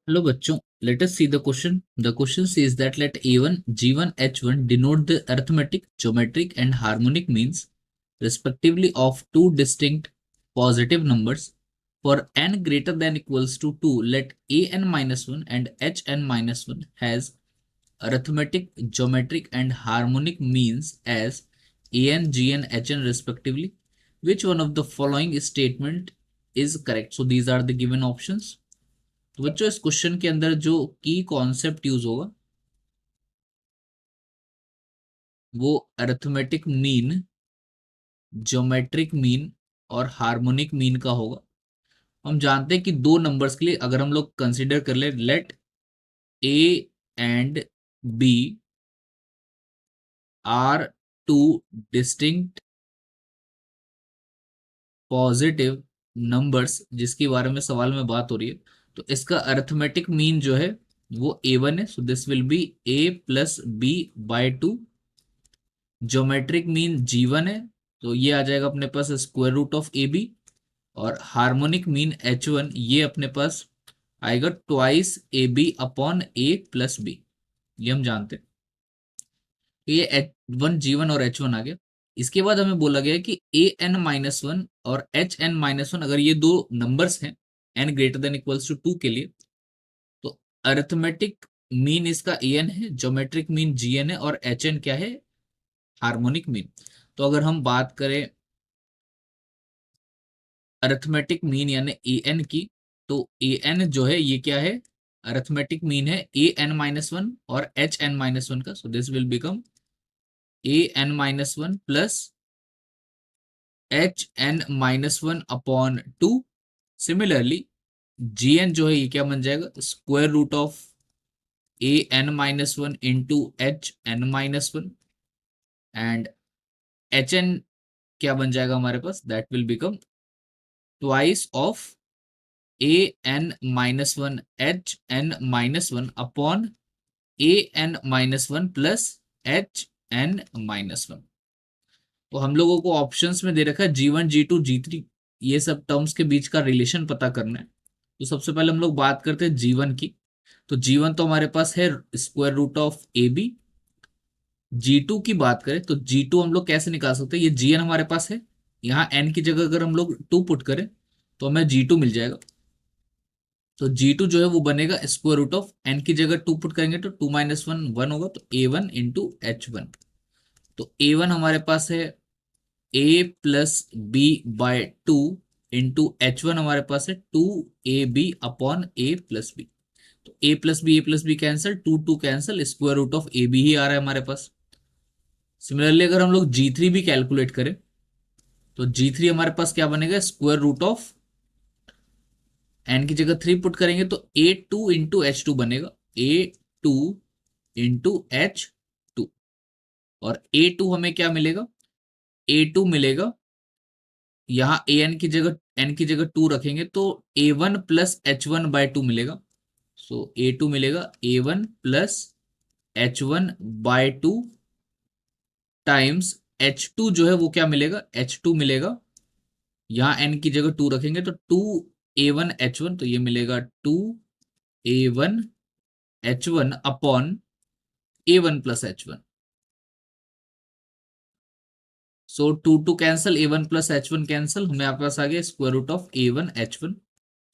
Hello बच्चों, let us see the question. The question says that let A1, G1, H1 denote the arithmetic, geometric and harmonic means respectively of two distinct positive numbers. For n greater than equals to 2, let an minus 1 and hn minus 1 has arithmetic, geometric and harmonic means as an, gn, hn respectively. Which one of the following statement is correct? So these are the given options. तो बच्चों इस question के अंदर जो की concept use होगा वो arithmetic mean, geometric mean और हार्मोनिक मीन का होगा। हम जानते हैं कि दो नंबर्स के लिए अगर हम लोग कंसीडर कर ले, let A and B are two distinct positive numbers जिसके बारे में सवाल में बात हो रही है, तो इसका अरिथमेटिक मीन जो है वो A1 है। So this will be A plus B by two. Geometric mean G1 है, तो ये आ जाएगा अपने पास square root of A B. और हार्मोनिक मीन H1 ये अपने पास आएगा twice A B upon A plus B, ये हम जानते हैं। तो ये H1 G1 और H1 आ गया। इसके बाद हमें बोला गया कि an-1 और hn-1 अगर ये दो नंबर्स हैं n greater than equals to 2 के लिए, तो अरिथमेटिक मीन इसका an है, ज्योमेट्रिक मीन Gn है और hn क्या है, हार्मोनिक मीन। तो अगर हम बात करें अरिथमेटिक मीन यानी ए एन की, तो ए एन जो है ये क्या है, अरिथमेटिक मीन है an-1 और hn-1 का। So this will become an-1 plus hn-1 upon 2। Similarly gn जो है ये क्या बन जाएगा, square root of an-1 into hn-1 and hn क्या बन जाएगा हमारे पास, that will become twice of an-1 hn-1 upon an-1 plus hn-1। तो हम लोगों को ऑप्शंस में दे रखा है G1 G2 G3, ये सब टर्म्स के बीच का रिलेशन पता करना है। तो सबसे पहले हम लोग बात करते हैं G1 की। तो G1 तो हमारे पास है square root of A B. G2 की बात करें तो G2 हम लोग कैसे निकाल सकते हैं, ये Gn हमारे पास है, यहाँ n की जगह अगर हम लोग 2 पुट करें तो हमें G2 मिल जाएगा। तो G2 जो है वो बनेगा स्क्वायर रूट ऑफ n की जगह 2 पुट करेंगे तो 2 - 1 1 होगा, तो A1 इंटू H1। तो A1 हमारे पास है A plus B by 2 into H1 हमारे पास है 2ab upon A plus B. तो A plus B cancel, 2 cancel, square root of A B ही आ रहा है हमारे पास। सिमिलरली अगर हम लोग G3 भी कैलकुलेट करें तो G3 हमारे पास क्या बनेगा, स्क्वायर रूट ऑफ एन की जगह 3 पुट करेंगे तो A2 इंटू H2 बनेगा, A2 इंटू H2। और A2 हमें क्या मिलेगा, A2 मिलेगा, यहाँ एन की जगह 2 रखेंगे तो A1 प्लस H1 बाय 2 मिलेगा। सो A2 मिलेगा A1 plus H1 bye 2 times H2 जो है वो क्या मिलेगा, H2 मिलेगा, यहाँ n की जगह 2 रखेंगे तो 2a1 H1, तो ये मिलेगा 2a1 H1 upon A1 plus H1। सो 2 cancel, A1 plus H1 cancel, हमें आपके पास आ गया square root of A1 H1।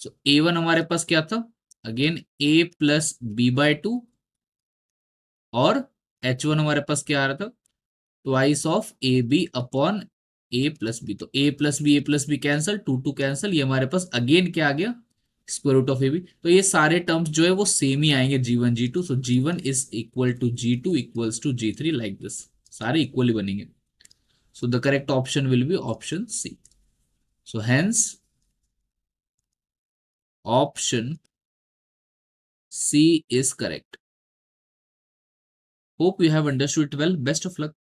So A1 हमारे पास क्या था, again A plus B by 2 और H1 हमारे पास क्या आ रहा था, twice of A B upon A plus B. तो A plus B cancel, 2 cancel, ये हमारे पास अगेन क्या आ गया, square root of A B. तो ये सारे टर्म्स जो है वो सेम ही आएंगे G1 G2। So G1 is equal to G2 equals to G3 like this, सारे इक्वली बनेंगे। So the correct option will be option C. So hence option C is correct. Hope you have understood it well. Best of luck.